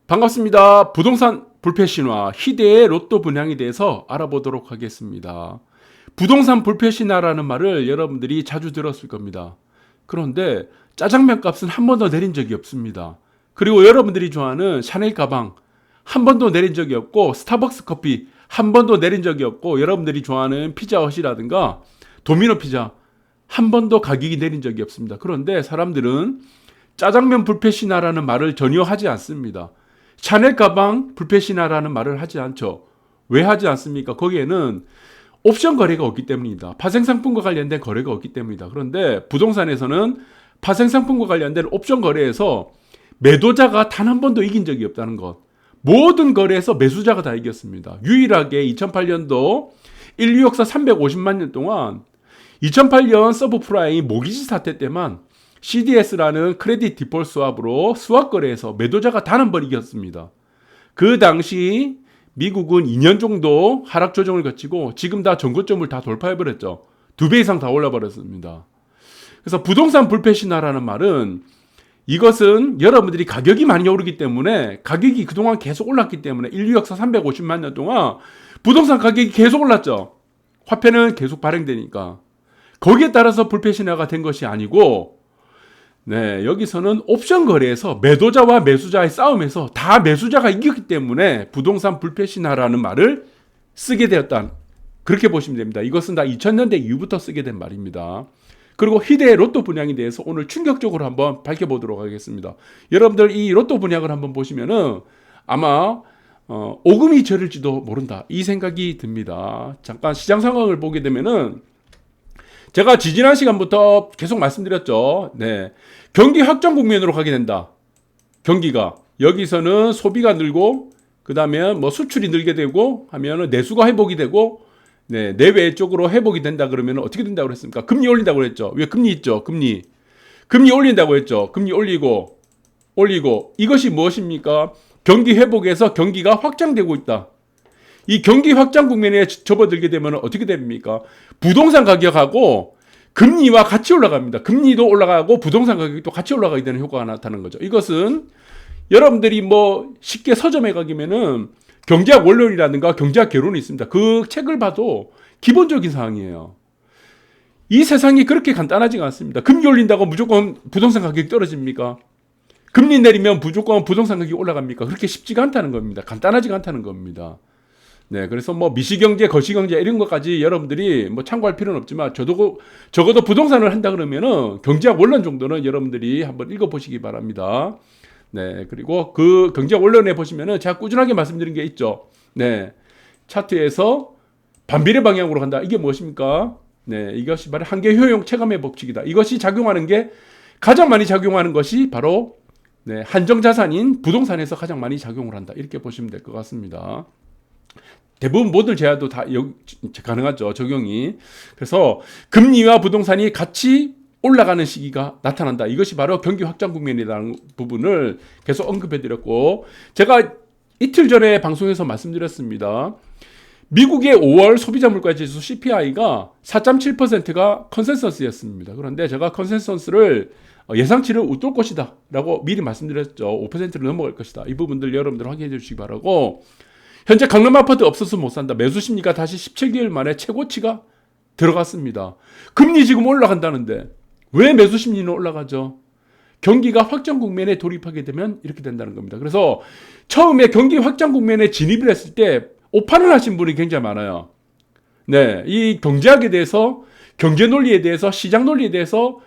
반갑습니다. 부동산 불패신화, 희대의 로또 분양에 대해서 알아보도록 하겠습니다. 부동산 불패신화라는 말을 여러분들이 자주 들었을 겁니다. 그런데 짜장면 값은 한 번도 내린 적이 없습니다. 그리고 여러분들이 좋아하는 샤넬 가방 한 번도 내린 적이 없고, 스타벅스 커피 한 번도 내린 적이 없고, 여러분들이 좋아하는 피자헛이라든가 도미노 피자 한 번도 가격이 내린 적이 없습니다. 그런데 사람들은 짜장면 불패신화라는 말을 전혀 하지 않습니다. 샤넬 가방 불패신화라는 말을 하지 않죠. 왜 하지 않습니까? 거기에는 옵션 거래가 없기 때문입니다. 파생상품과 관련된 거래가 없기 때문입니다. 그런데 부동산에서는 파생상품과 관련된 옵션 거래에서 매도자가 단 한 번도 이긴 적이 없다는 것. 모든 거래에서 매수자가 다 이겼습니다. 유일하게 2008년도 1뉴욕사 350만 년 동안 2008년 서브프라임 모기지 사태 때만 CDS라는 크레딧 디폴트 스왑으로 스왑 거래에서 매도자가 단 한 번 이겼습니다. 그 당시 미국은 2년 정도 하락 조정을 거치고 지금 다 전고점을 다 돌파해버렸죠. 2배 이상 다 올라버렸습니다. 그래서 부동산 불패신화라는 말은, 이것은 여러분들이 가격이 많이 오르기 때문에, 가격이 그동안 계속 올랐기 때문에, 인류 역사 350만 년 동안 부동산 가격이 계속 올랐죠. 화폐는 계속 발행되니까. 거기에 따라서 불패신화가 된 것이 아니고, 여기서는 옵션 거래에서 매도자와 매수자의 싸움에서 다 매수자가 이겼기 때문에 부동산 불패신화라는 말을 쓰게 되었다. 그렇게 보시면 됩니다. 이것은 다 2000년대 이후부터 쓰게 된 말입니다. 그리고 희대의 로또 분양에 대해서 오늘 충격적으로 한번 밝혀보도록 하겠습니다. 여러분들 이 로또 분양을 한번 보시면은 아마 오금이 저릴지도 모른다, 이 생각이 듭니다. 잠깐 시장 상황을 보게 되면은, 제가 지지난 시간부터 계속 말씀드렸죠. 경기 확장 국면으로 가게 된다. 경기가 여기서는 소비가 늘고, 그 다음에 뭐 수출이 늘게 되고 하면은 내수가 회복이 되고, 내외 쪽으로 회복이 된다 그러면 어떻게 된다고 그랬습니까? 금리 올린다고 그랬죠. 왜? 금리 있죠. 금리 올린다고 했죠. 금리 올리고 이것이 무엇입니까? 경기 회복에서 경기가 확장되고 있다. 이 경기 확장 국면에 접어들게 되면 어떻게 됩니까? 부동산 가격하고 금리와 같이 올라갑니다. 금리도 올라가고 부동산 가격도 같이 올라가게 되는 효과가 나타나는 거죠. 이것은 여러분들이 뭐 쉽게 서점에 가기면은 경제학 원론이라든가 경제학 개론이 있습니다. 그 책을 봐도 기본적인 사항이에요. 이 세상이 그렇게 간단하지가 않습니다. 금리 올린다고 무조건 부동산 가격이 떨어집니까? 금리 내리면 무조건 부동산 가격이 올라갑니까? 그렇게 쉽지가 않다는 겁니다. 간단하지가 않다는 겁니다. 그래서 뭐 미시경제, 거시경제 이런 것까지 여러분들이 뭐 참고할 필요는 없지만, 적어도 부동산을 한다 그러면은 경제학 원론 정도는 여러분들이 한번 읽어보시기 바랍니다. 그리고 그 경제학 원론에 보시면은 제가 꾸준하게 말씀드린 게 있죠. 차트에서 반비례 방향으로 간다. 이게 무엇입니까? 이것이 바로 한계 효용 체감의 법칙이다. 이것이 작용하는 게, 가장 많이 작용하는 것이 바로 한정 자산인 부동산에서 가장 많이 작용을 한다. 이렇게 보시면 될 것 같습니다. 대부분 모든 제야도 다 가능하죠, 적용이. 그래서 금리와 부동산이 같이 올라가는 시기가 나타난다. 이것이 바로 경기 확장 국면이라는 부분을 계속 언급해드렸고, 제가 이틀 전에 방송에서 말씀드렸습니다. 미국의 5월 소비자 물가지수 CPI가 4.7%가 컨센서스였습니다. 그런데 제가 컨센서스를 예상치를 웃돌 것이다 라고 미리 말씀드렸죠. 5%를 넘어갈 것이다. 이 부분들 여러분들 확인해 주시기 바라고, 현재 강남 아파트 없어서 못 산다. 매수 심리가 다시 17개월 만에 최고치가 들어갔습니다. 금리 지금 올라간다는데 왜 매수 심리는 올라가죠? 경기가 확장 국면에 돌입하게 되면 이렇게 된다는 겁니다. 그래서 처음에 경기 확장 국면에 진입을 했을 때 오판을 하신 분이 굉장히 많아요. 이 경제학에 대해서, 경제 논리에 대해서, 시장 논리에 대해서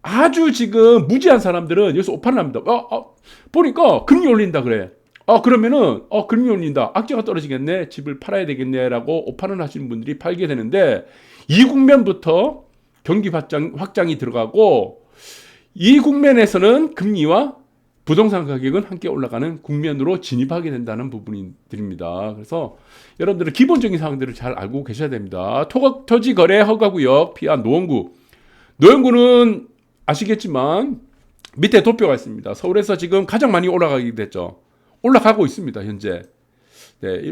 아주 지금 무지한 사람들은 여기서 오판을 합니다. 보니까 금리 올린다 그래. 그러면은 금리 올린다, 악재가 떨어지겠네, 집을 팔아야 되겠네 라고 오판을 하시는 분들이 팔게 되는데, 이 국면부터 경기 확장이 들어가고, 이 국면에서는 금리와 부동산 가격은 함께 올라가는 국면으로 진입하게 된다는 부분들입니다. 그래서 여러분들은 기본적인 사항들을 잘 알고 계셔야 됩니다. 토지 거래 허가구역 피한 노원구는 아시겠지만 밑에 도표가 있습니다. 서울에서 지금 가장 많이 올라가게 됐죠. 올라가고 있습니다, 현재.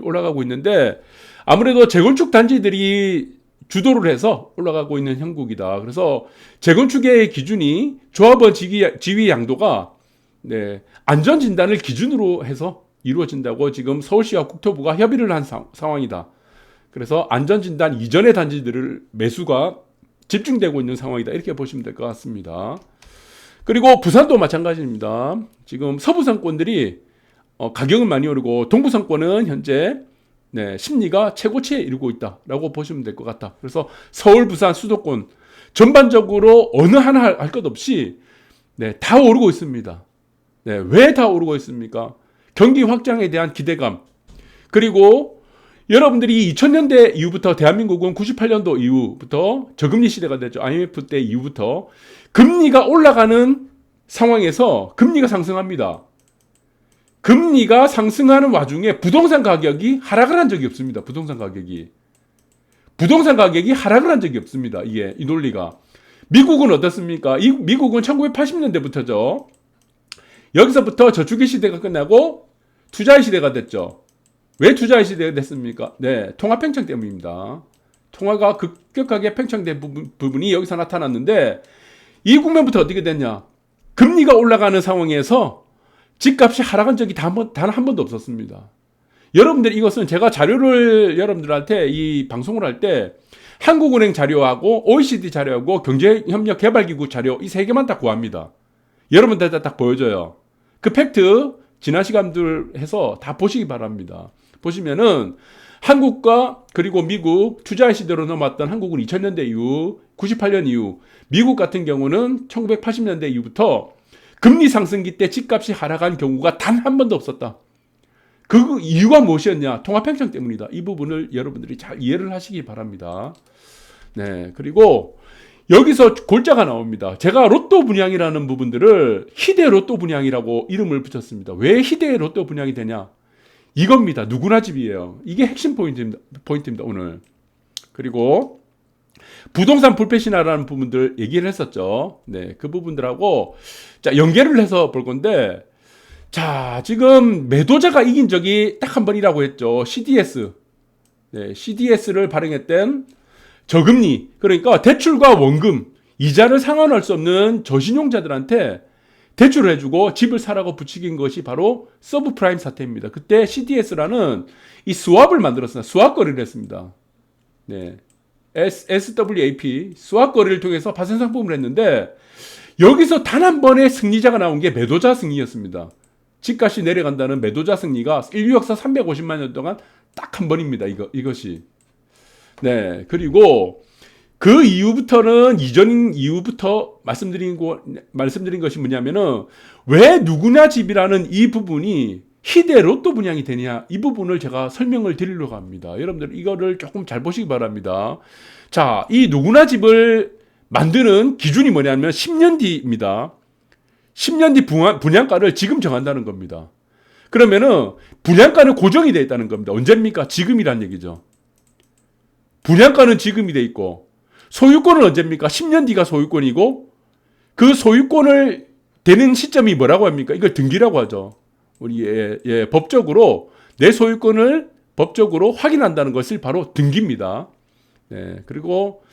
올라가고 있는데, 아무래도 재건축 단지들이 주도를 해서 올라가고 있는 형국이다. 그래서 재건축의 기준이 조합원 지위 양도가 네, 안전진단을 기준으로 해서 이루어진다고 지금 서울시와 국토부가 협의를 한 상황이다. 그래서 안전진단 이전의 단지들을 매수가 집중되고 있는 상황이다. 이렇게 보시면 될 것 같습니다. 그리고 부산도 마찬가지입니다. 지금 서부상권들이 가격은 많이 오르고 동부상권은 현재 심리가 최고치에 이르고 있다라고 보시면 될 것 같다. 그래서 서울, 부산, 수도권 전반적으로 어느 하나 할 것 없이 다 오르고 있습니다. 왜 다 오르고 있습니까? 경기 확장에 대한 기대감. 그리고 여러분들이 2000년대 이후부터 대한민국은 98년도 이후부터 저금리 시대가 됐죠. IMF 때 이후부터 금리가 올라가는 상황에서 금리가 상승합니다. 금리가 상승하는 와중에 부동산 가격이 하락을 한 적이 없습니다. 부동산 가격이 하락을 한 적이 없습니다. 이 논리가. 미국은 어떻습니까? 미국은 1980년대부터죠. 여기서부터 저축의 시대가 끝나고 투자의 시대가 됐죠. 왜 투자의 시대가 됐습니까? 통화 팽창 때문입니다. 통화가 급격하게 팽창된 부분이 여기서 나타났는데 이 국면부터 어떻게 됐냐? 금리가 올라가는 상황에서 집값이 하락한 적이 단 한 번도 없었습니다. 여러분들 이것은 제가 자료를 여러분들한테 이 방송을 할 때 한국은행 자료하고 OECD 자료하고 경제협력개발기구 자료 이 세 개만 딱 구합니다. 여러분들한테 딱 보여줘요. 그 팩트 지난 시간들 해서 다 보시기 바랍니다. 보시면은 한국과 그리고 미국 투자의 시대로 넘어왔던 한국은 2000년대 이후 98년 이후 미국 같은 경우는 1980년대 이후부터 금리 상승기 때 집값이 하락한 경우가 단 한 번도 없었다. 그 이유가 무엇이었냐? 통화 팽창 때문이다. 이 부분을 여러분들이 잘 이해를 하시기 바랍니다. 그리고 여기서 골자가 나옵니다. 제가 로또 분양이라는 부분들을 희대 로또 분양이라고 이름을 붙였습니다. 왜 희대의 로또 분양이 되냐? 이겁니다. 누구나 집이에요. 이게 핵심 포인트입니다, 오늘. 그리고 부동산 불패 신화라는 부분들 얘기를 했었죠. 그 부분들하고 자, 연계를 해서 볼 건데, 자, 지금 매도자가 이긴 적이 딱 한 번이라고 했죠. CDS. CDS를 발행했던 저금리, 그러니까 대출과 원금, 이자를 상환할 수 없는 저신용자들한테 대출을 해주고 집을 사라고 부추긴 것이 바로 서브프라임 사태입니다. 그때 CDS라는 이 스왑을 만들었습니다. 스왑 거래를 했습니다. SWAP, 스왑 거래를 통해서 파생 상품을 했는데 여기서 단 한 번의 승리자가 나온 게 매도자 승리였습니다. 집값이 내려간다는 매도자 승리가 인류 역사 350만 년 동안 딱 한 번입니다. 이것이. 그리고 그 이후부터는 이전 이후부터 말씀드린 것이 뭐냐면은 왜 누구나 집이라는 이 부분이 희대 로또 분양이 되냐, 이 부분을 제가 설명을 드리려고 합니다. 여러분들 이거를 조금 잘 보시기 바랍니다. 자, 이 누구나 집을 만드는 기준이 뭐냐면 10년 뒤입니다. 10년 뒤 분양가를 지금 정한다는 겁니다. 그러면은 분양가는 고정이 되어 있다는 겁니다. 언제입니까? 지금이란 얘기죠. 분양가는 지금이 돼 있고 소유권은 언제입니까? 10년 뒤가 소유권이고 그 소유권을 되는 시점이 뭐라고 합니까? 이걸 등기라고 하죠. 우리 법적으로 내 소유권을 법적으로 확인한다는 것을 바로 등기입니다. 그리고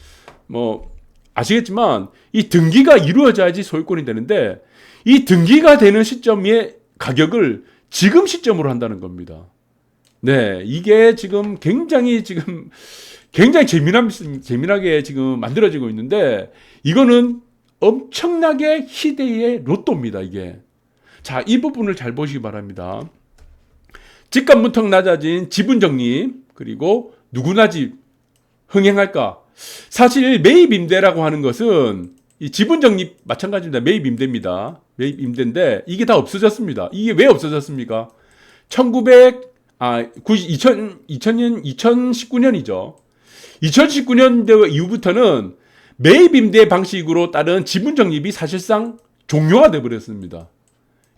뭐 아시겠지만 이 등기가 이루어져야지 소유권이 되는데 이 등기가 되는 시점의 가격을 지금 시점으로 한다는 겁니다. 이게 지금 굉장히 재미나게 지금 만들어지고 있는데 이거는 엄청나게 희대의 로또입니다, 이게. 자, 이 부분을 잘 보시기 바랍니다. 집값 문턱 낮아진 지분 정리, 그리고 누구나 집 흥행할까? 사실 매입 임대라고 하는 것은 이 지분 정리 마찬가지입니다. 매입 임대입니다. 매입 임대인데 이게 다 없어졌습니다. 이게 왜 없어졌습니까? 2019년이죠. 2019년도 이후부터는 매입 임대 방식으로 따른 지분 적립이 사실상 종료가 되어버렸습니다.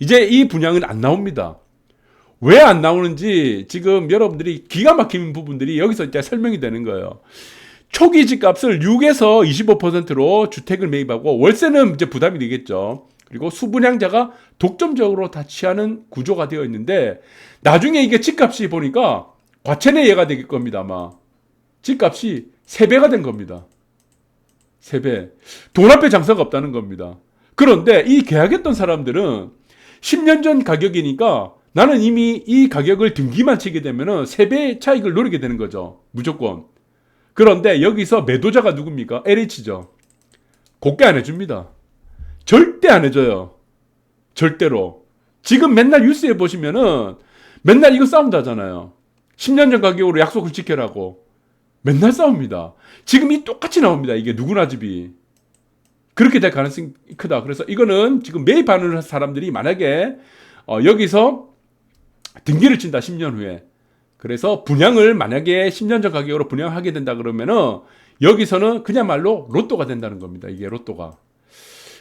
이제 이 분양은 안 나옵니다. 왜 안 나오는지 지금 여러분들이 기가 막힌 부분들이 여기서 이제 설명이 되는 거예요. 초기 집값을 6에서 25%로 주택을 매입하고 월세는 이제 부담이 되겠죠. 그리고 수분양자가 독점적으로 다 취하는 구조가 되어 있는데 나중에 이게 집값이 보니까 과체내 예가 될 겁니다. 아마 집값이 3배가 된 겁니다. 3배. 돈 앞에 장사가 없다는 겁니다. 그런데 이 계약했던 사람들은 10년 전 가격이니까 나는 이미 이 가격을 등기만 치게 되면은 3배의 차익을 노리게 되는 거죠. 무조건. 그런데 여기서 매도자가 누굽니까? LH죠. 곱게 안 해줍니다. 절대 안 해줘요. 절대로. 지금 맨날 뉴스에 보시면은 맨날 이거 싸운다잖아요. 10년 전 가격으로 약속을 지켜라고. 맨날 싸웁니다. 지금 이 똑같이 나옵니다. 이게 누구나 집이. 그렇게 될 가능성이 크다. 그래서 이거는 지금 매입하는 사람들이 만약에 여기서 등기를 친다. 10년 후에. 그래서 분양을 만약에 10년 전 가격으로 분양하게 된다 그러면은 여기서는 그냥말로 로또가 된다는 겁니다. 이게 로또가.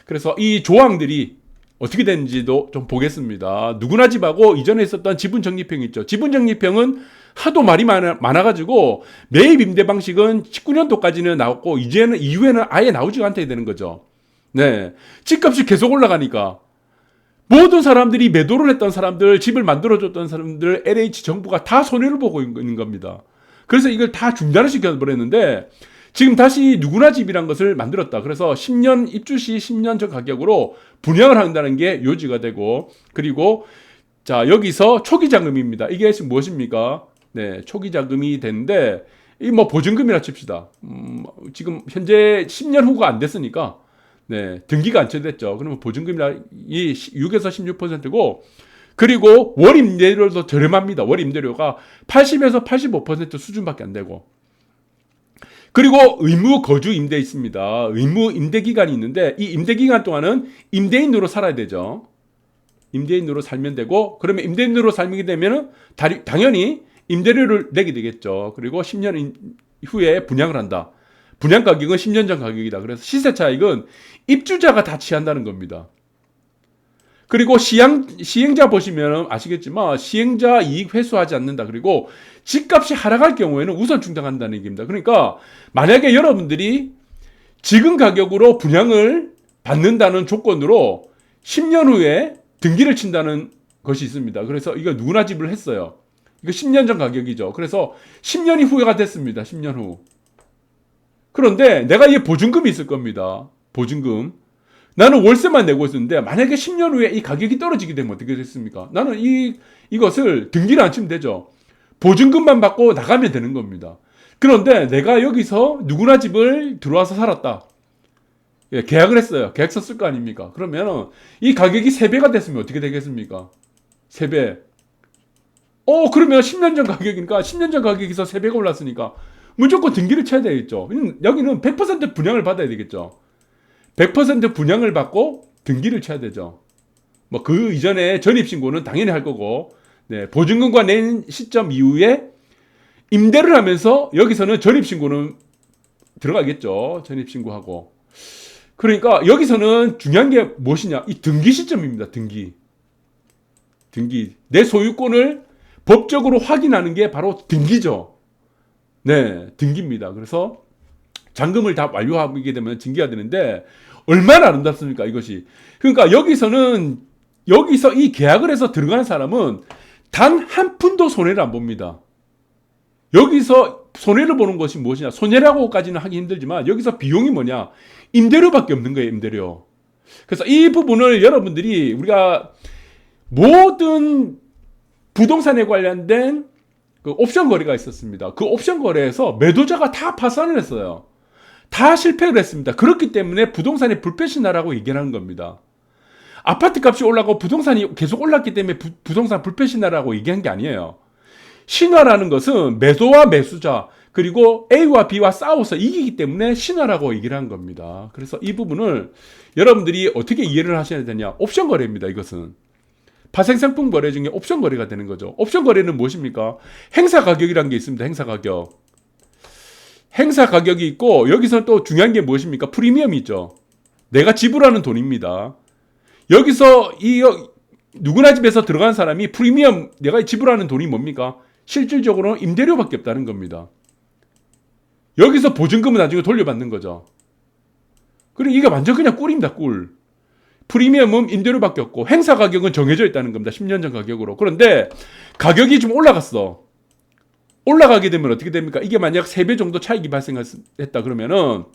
그래서 이 조항들이 어떻게 되는지도 좀 보겠습니다. 누구나 집하고 이전에 있었던 지분적립형 있죠. 지분적립형은 하도 말이 많아가지고 매입 임대 방식은 19년도까지는 나왔고 이후에는 아예 나오지가 않게 되는 거죠. 네, 집값이 계속 올라가니까 모든 사람들이 매도를 했던 사람들, 집을 만들어줬던 사람들, LH 정부가 다 손해를 보고 있는 겁니다. 그래서 이걸 다 중단을 시켜버렸는데 지금 다시 누구나 집이란 것을 만들었다. 그래서 10년 입주 시 10년 전 가격으로 분양을 한다는 게 요지가 되고, 그리고 자 여기서 초기 자금입니다. 이게 무엇입니까? 네, 초기 자금이 되는데 이 뭐 보증금이라 칩시다. 지금 현재 10년 후가 안 됐으니까 네, 등기가 안 채됐죠. 그러면 보증금이라 이 6에서 16%고, 그리고 월 임대료도 저렴합니다. 월 임대료가 80에서 85% 수준밖에 안 되고. 그리고 의무 거주 임대 있습니다. 의무 임대 기간이 있는데 이 임대 기간 동안은 임대인으로 살아야 되죠. 임대인으로 살면 되고, 그러면 임대인으로 살게 되면은 당연히 임대료를 내게 되겠죠. 그리고 10년 후에 분양을 한다. 분양 가격은 10년 전 가격이다. 그래서 시세 차익은 입주자가 다 취한다는 겁니다. 그리고 시행자 보시면 아시겠지만 시행자 이익 회수하지 않는다. 그리고 집값이 하락할 경우에는 우선 충당한다는 얘기입니다. 그러니까 만약에 여러분들이 지금 가격으로 분양을 받는다는 조건으로 10년 후에 등기를 친다는 것이 있습니다. 그래서 이거 누구나 집을 했어요. 이거 10년 전 가격이죠. 그래서 10년이 후회가 됐습니다. 10년 후. 그런데 내가 이 보증금이 있을 겁니다. 보증금. 나는 월세만 내고 있었는데 만약에 10년 후에 이 가격이 떨어지게 되면 어떻게 됐습니까? 나는 이것을 등기를 안 치면 되죠. 보증금만 받고 나가면 되는 겁니다. 그런데 내가 여기서 누구나 집을 들어와서 살았다. 예, 계약을 했어요. 계약서 쓸 거 아닙니까? 그러면 이 가격이 3배가 됐으면 어떻게 되겠습니까? 3배. 그러면 10년 전 가격이니까 10년 전 가격에서 3배가 올랐으니까 무조건 등기를 쳐야 되겠죠. 여기는 100% 분양을 받아야 되겠죠. 100% 분양을 받고 등기를 쳐야 되죠. 뭐 그 이전에 전입신고는 당연히 할 거고, 네, 보증금과 낸 시점 이후에 임대를 하면서 여기서는 전입신고는 들어가겠죠. 전입신고하고. 그러니까 여기서는 중요한 게 무엇이냐? 이 등기 시점입니다. 등기. 내 소유권을 법적으로 확인하는 게 바로 등기죠. 네, 등기입니다. 그래서 잔금을 다 완료하게 되면 등기가 되는데 얼마나 아름답습니까, 이것이. 그러니까 여기서 이 계약을 해서 들어가는 사람은 단 한 푼도 손해를 안 봅니다. 여기서 손해를 보는 것이 무엇이냐? 손해라고까지는 하기 힘들지만 여기서 비용이 뭐냐? 임대료밖에 없는 거예요, 임대료. 그래서 이 부분을 여러분들이 우리가 모든 부동산에 관련된 그 옵션 거래가 있었습니다. 그 옵션 거래에서 매도자가 다 파산을 했어요. 다 실패를 했습니다. 그렇기 때문에 부동산의 불패신화라고 얘기하는 겁니다. 아파트 값이 올라가고 부동산이 계속 올랐기 때문에 부동산 불패신화라고 얘기한 게 아니에요. 신화라는 것은 매도와 매수자 그리고 A와 B와 싸워서 이기기 때문에 신화라고 얘기를 한 겁니다. 그래서 이 부분을 여러분들이 어떻게 이해를 하셔야 되냐? 옵션 거래입니다. 이것은 파생상품 거래 중에 옵션 거래가 되는 거죠. 옵션 거래는 무엇입니까? 행사 가격이라는 게 있습니다. 행사 가격. 행사 가격이 있고 여기서 또 중요한 게 무엇입니까? 프리미엄이 있죠. 내가 지불하는 돈입니다. 여기서 누구나 집에서 들어간 사람이 프리미엄 내가 지불하는 돈이 뭡니까? 실질적으로는 임대료밖에 없다는 겁니다. 여기서 보증금은 나중에 돌려받는 거죠. 그리고 이게 완전 그냥 꿀입니다. 꿀. 프리미엄은 임대료밖에 없고 행사 가격은 정해져 있다는 겁니다. 10년 전 가격으로. 그런데 가격이 좀 올라갔어. 올라가게 되면 어떻게 됩니까? 이게 만약 3배 정도 차익이 발생했다 그러면은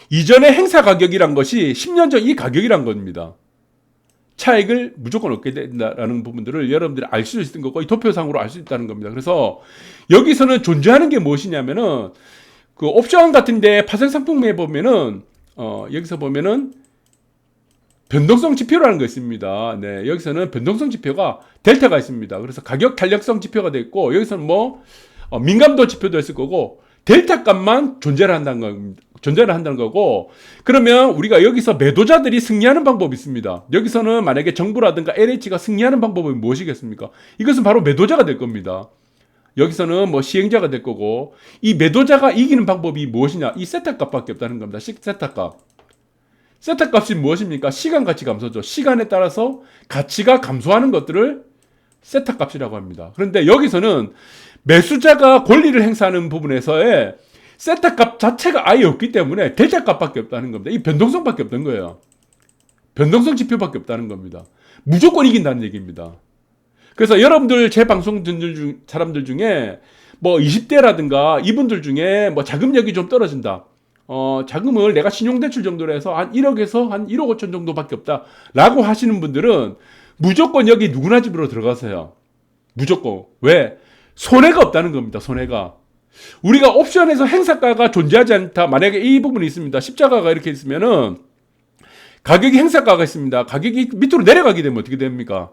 이전에 행사 가격이란 것이 10년 전 이 가격이란 겁니다. 차익을 무조건 얻게 된다라는 부분들을 여러분들이 알 수 있는 거고, 이 도표상으로 알 수 있다는 겁니다. 그래서 여기서는 존재하는 게 무엇이냐면은 그 옵션 같은데 파생 상품에 보면은 여기서 보면은 변동성 지표라는 거 있습니다. 네, 여기서는 변동성 지표가 델타가 있습니다. 그래서 가격 탄력성 지표가 되어 있고, 여기서는 뭐 민감도 지표도 있을 거고, 델타 값만 존재를 한다는 거고, 그러면 우리가 여기서 매도자들이 승리하는 방법이 있습니다. 여기서는 만약에 정부라든가 LH가 승리하는 방법은 무엇이겠습니까? 이것은 바로 매도자가 될 겁니다. 여기서는 뭐 시행자가 될 거고, 이 매도자가 이기는 방법이 무엇이냐? 이 세타 값밖에 없다는 겁니다. 세타 값. 세타 값이 무엇입니까? 시간 가치 감소죠. 시간에 따라서 가치가 감소하는 것들을 세타 값이라고 합니다. 그런데 여기서는 매수자가 권리를 행사하는 부분에서의 세타 값 자체가 아예 없기 때문에 델타 값밖에 없다는 겁니다. 이 변동성밖에 없는 거예요. 변동성 지표밖에 없다는 겁니다. 무조건 이긴다는 얘기입니다. 그래서 여러분들 제 방송 듣는 사람들 중에 뭐 20대라든가 이분들 중에 뭐 자금력이 좀 떨어진다. 자금을 내가 신용대출 정도로 해서 한 1억에서 한 1억 5천 정도밖에 없다. 라고 하시는 분들은 무조건 여기 누구나 집으로 들어가세요. 무조건. 왜? 손해가 없다는 겁니다. 손해가. 우리가 옵션에서 행사가가 존재하지 않다. 만약에 이 부분이 있습니다. 십자가가 이렇게 있으면은 가격이 행사가가 있습니다. 가격이 밑으로 내려가게 되면 어떻게 됩니까?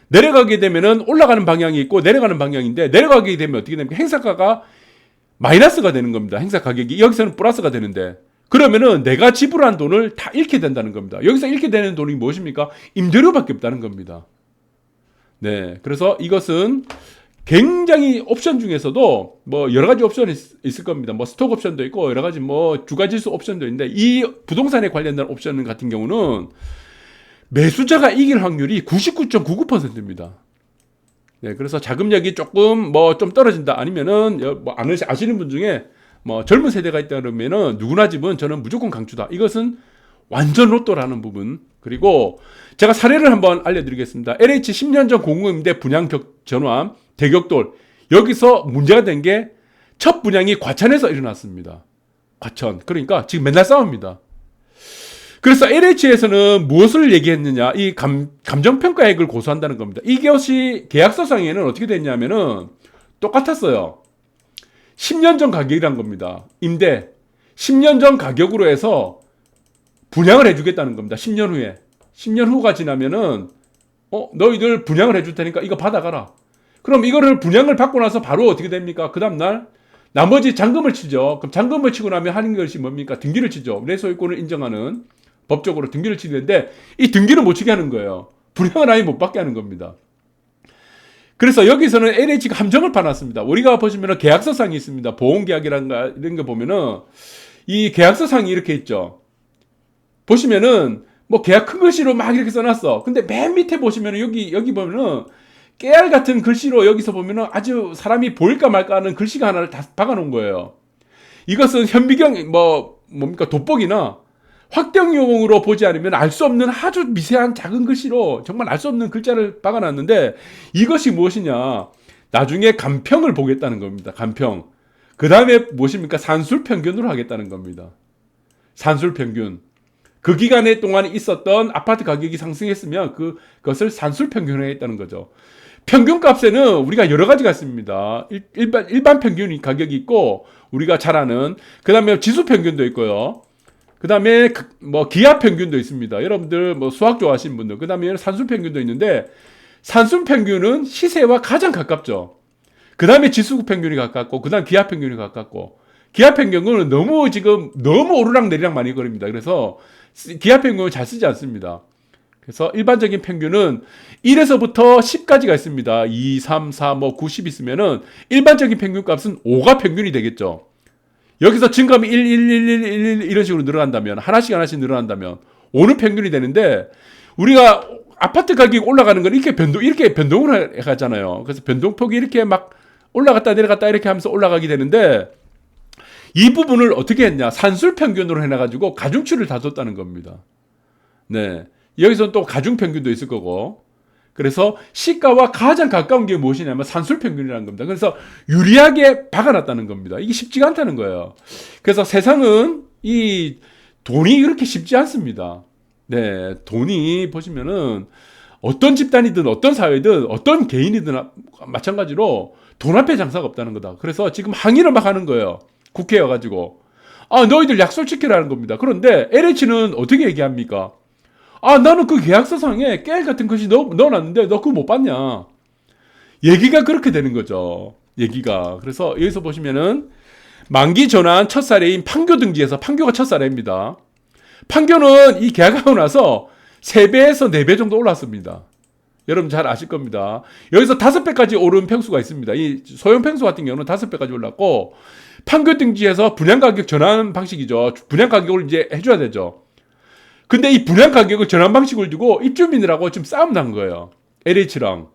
내려가게 되면은 올라가는 방향이 있고 내려가는 방향인데, 내려가게 되면 어떻게 됩니까? 행사가가 마이너스가 되는 겁니다. 행사 가격이. 여기서는 플러스가 되는데, 그러면은 내가 지불한 돈을 다 잃게 된다는 겁니다. 여기서 잃게 되는 돈이 무엇입니까? 임대료밖에 없다는 겁니다. 네. 그래서 이것은 굉장히 옵션 중에서도 뭐 여러 가지 옵션이 있을 겁니다. 뭐 스톡 옵션도 있고 여러 가지 뭐 주가지수 옵션도 있는데, 이 부동산에 관련된 옵션 같은 경우는 매수자가 이길 확률이 99.99%입니다. 네, 그래서 자금력이 조금 뭐 좀 떨어진다, 아니면은 뭐 아시는 분 중에 뭐 젊은 세대가 있다 그러면은 누구나 집은 저는 무조건 강추다. 이것은 완전 로또라는 부분. 그리고 제가 사례를 한번 알려드리겠습니다. LH 10년 전 공공임대 분양 전환 대격돌, 여기서 문제가 된 게 첫 분양이 과천에서 일어났습니다. 과천. 그러니까 지금 맨날 싸웁니다. 그래서 LH에서는 무엇을 얘기했느냐, 이 감정평가액을 고소한다는 겁니다. 이것이 계약서상에는 어떻게 됐냐면은 똑같았어요. 10년 전 가격이란 겁니다. 임대 10년 전 가격으로 해서 분양을 해주겠다는 겁니다. 10년 후에. 10년 후가 지나면은 너희들 분양을 해줄 테니까 이거 받아가라. 그럼 이거를 분양을 받고 나서 바로 어떻게 됩니까? 그 다음날 나머지 잔금을 치죠. 그럼 잔금을 치고 나면 하는 것이 뭡니까? 등기를 치죠. 내 소유권을 인정하는, 법적으로 등기를 치는데, 이 등기를 못 치게 하는 거예요. 분양을 아예 못 받게 하는 겁니다. 그래서 여기서는 LH가 함정을 파놨습니다. 우리가 보시면 계약서상이 있습니다. 보험계약이란가 이런 거 보면은 이 계약서상이 이렇게 있죠. 보시면은 뭐 계약 큰 글씨로 막 이렇게 써놨어. 근데 맨 밑에 보시면은 여기 보면은 깨알 같은 글씨로, 여기서 보면은 아주 사람이 보일까 말까 하는 글씨가 하나를 다 박아놓은 거예요. 이것은 현미경 뭡니까 돋보기나 확대용으로 보지 않으면 알 수 없는 아주 미세한 작은 글씨로 정말 알 수 없는 글자를 박아놨는데, 이것이 무엇이냐, 나중에 간평을 보겠다는 겁니다. 간평. 그 다음에 무엇입니까? 산술평균으로 하겠다는 겁니다. 산술평균. 그 기간에 동안 있었던 아파트 가격이 상승했으면 그것을 산술평균을 하겠다는 거죠. 평균값에는 우리가 여러 가지가 있습니다. 일반 평균 가격이 있고, 우리가 잘 아는, 그 다음에 지수평균도 있고요. 그 다음에 뭐 기하평균도 있습니다. 여러분들 뭐 수학 좋아하시는 분들. 그 다음에 산술평균도 있는데, 산술평균은 시세와 가장 가깝죠. 그 다음에 지수평균이 가깝고, 그 다음 기하평균이 가깝고, 기하평균은 너무 오르락 내리락 많이 거립니다. 그래서 기하평균을 잘 쓰지 않습니다. 그래서 일반적인 평균은 1에서부터 10까지가 있습니다. 2, 3, 4, 9, 10 있으면은 일반적인 평균값은 5가 평균이 되겠죠. 여기서 증감이 1, 1, 1, 1, 1 이런 식으로 늘어난다면, 하나씩 늘어난다면 5는 평균이 되는데, 우리가 아파트 가격이 올라가는 건 이렇게 변동을 하잖아요. 그래서 변동폭이 이렇게 막 올라갔다 내려갔다 이렇게 하면서 올라가게 되는데, 이 부분을 어떻게 했냐, 산술 평균으로 해놔가지고 가중치를 다 줬다는 겁니다. 네. 여기서는 또 가중평균도 있을 거고, 그래서 시가와 가장 가까운 게 무엇이냐면 산술평균이라는 겁니다. 그래서 유리하게 박아놨다는 겁니다. 이게 쉽지가 않다는 거예요. 그래서 세상은 이 돈이 이렇게 쉽지 않습니다. 네, 돈이 보시면은 어떤 집단이든 어떤 사회든 어떤 개인이든 마찬가지로 돈 앞에 장사가 없다는 거다. 그래서 지금 항의를 막 하는 거예요. 국회에 와가지고. 아, 너희들 약속 지키라는 겁니다. 그런데 LH는 어떻게 얘기합니까? 아, 나는 그 계약서상에 깨알 같은 것이 넣어놨는데 너 그거 못 봤냐? 얘기가 그렇게 되는 거죠. 얘기가. 그래서 여기서 보시면은 만기 전환 첫 사례인 판교 등지에서 판교가 첫 사례입니다. 판교는 이 계약하고 나서 3배에서 4배 정도 올랐습니다. 여러분 잘 아실 겁니다. 여기서 5배까지 오른 평수가 있습니다. 이 소형 평수 같은 경우는 5배까지 올랐고, 판교 등지에서 분양가격 전환 방식이죠. 분양가격을 이제 해줘야 되죠. 근데 이 분양가격을 전환 방식을 두고 입주민들하고 지금 싸움 난 거예요. LH랑.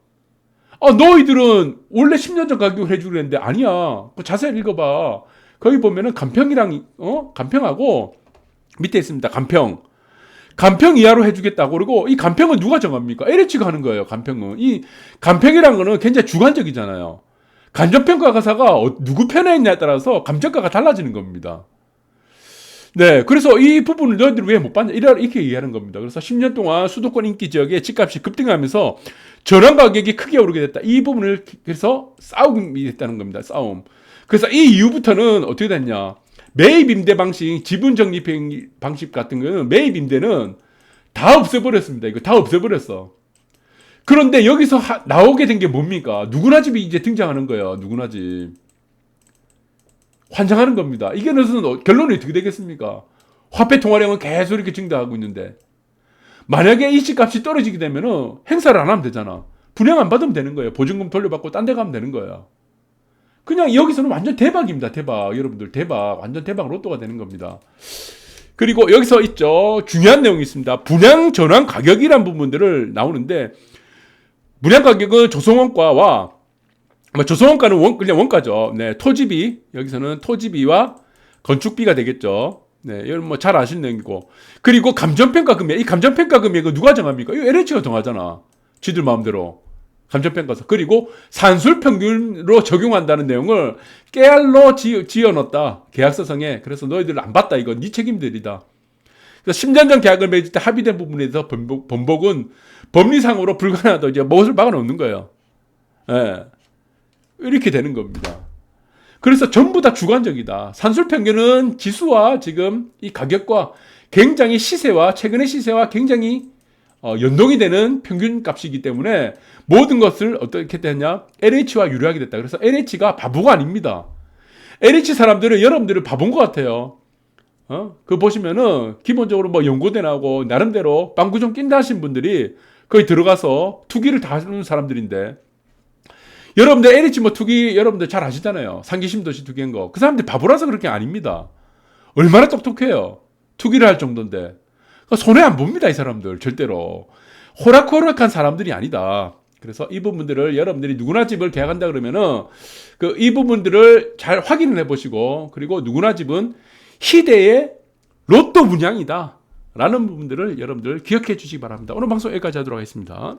너희들은 원래 10년 전 가격을 해주기로 했는데 아니야. 자세히 읽어봐. 거기 보면은 간평이랑 간평하고 밑에 있습니다. 간평 이하로 해주겠다고. 그리고 이 간평은 누가 정합니까? LH가 하는 거예요. 간평은. 이 간평이라는 거는 굉장히 주관적이잖아요. 간접평가가사가 누구 편에 있냐에 따라서 감정가가 달라지는 겁니다. 네, 그래서 이 부분을 너희들이 왜 못 봤냐 이렇게 얘기하는 겁니다. 그래서 10년 동안 수도권 인기 지역에 집값이 급등하면서 전환 가격이 크게 오르게 됐다. 이 부분을 그래서 싸움이 됐다는 겁니다. 싸움. 그래서 이 이후부터는 어떻게 됐냐? 매입 임대 방식, 지분 적립 방식 같은 거는 매입 임대는 다 없애버렸습니다. 이거 다 없애버렸어. 그런데 여기서 나오게 된 게 뭡니까? 누구나 집이 이제 등장하는 거예요. 누구나 집. 환장하는 겁니다. 이게 무슨 결론이 어떻게 되겠습니까? 화폐 통화량은 계속 이렇게 증가하고 있는데 만약에 이 집값이 떨어지게 되면은 행사를 안 하면 되잖아. 분양 안 받으면 되는 거예요. 보증금 돌려받고 딴 데 가면 되는 거예요. 그냥 여기서는 완전 대박입니다. 대박. 여러분들 대박. 완전 대박 로또가 되는 겁니다. 그리고 여기서 있죠. 중요한 내용이 있습니다. 분양 전환 가격이란 부분들을 나오는데 분양 가격은 조성원가와 조성원가는 그냥 원가죠. 네, 토지비 여기서는 토지비와 건축비가 되겠죠. 네, 이건 뭐 잘 아시는 내용이고 그리고 감정평가 금액 이 감정평가 금액은 누가 정합니까? 이거 LH가 정하잖아. 쥐들 마음대로 감정평가서 그리고 산술평균으로 적용한다는 내용을 깨알로 지어넣었다. 계약서상에. 그래서 너희들 안 봤다. 이건 네 책임들이다. 그래서 10년 전 계약을 맺을 때 합의된 부분에 대해서 번복은 법리상으로 불가능하다. 이제 무엇을 막아놓는 거예요. 예. 이렇게 되는 겁니다. 그래서 전부 다 주관적이다. 산술평균은 지수와 지금 이 가격과 굉장히 최근의 시세와 굉장히 연동이 되는 평균값이기 때문에 모든 것을 어떻게 됐냐? LH와 유리하게 됐다. 그래서 LH가 바보가 아닙니다. LH 사람들은 여러분들을 바본 것 같아요. 그 보시면은 기본적으로 뭐 연고대 나오고 나름대로 빵구 좀 낀다 하신 분들이 거기 들어가서 투기를 다 하는 사람들인데 여러분들 LH 뭐 투기 여러분들 잘 아시잖아요. 상기심도시 투기한 거. 그 사람들 바보라서 그렇게 아닙니다. 얼마나 똑똑해요. 투기를 할 정도인데. 손해 안 봅니다. 이 사람들 절대로. 호락호락한 사람들이 아니다. 그래서 이 부분들을 여러분들이 누구나 집을 계약한다 그러면은 이 부분들을 잘 확인을 해보시고 그리고 누구나 집은 희대의 로또 분양이다 라는 부분들을 여러분들 기억해 주시기 바랍니다. 오늘 방송 여기까지 하도록 하겠습니다.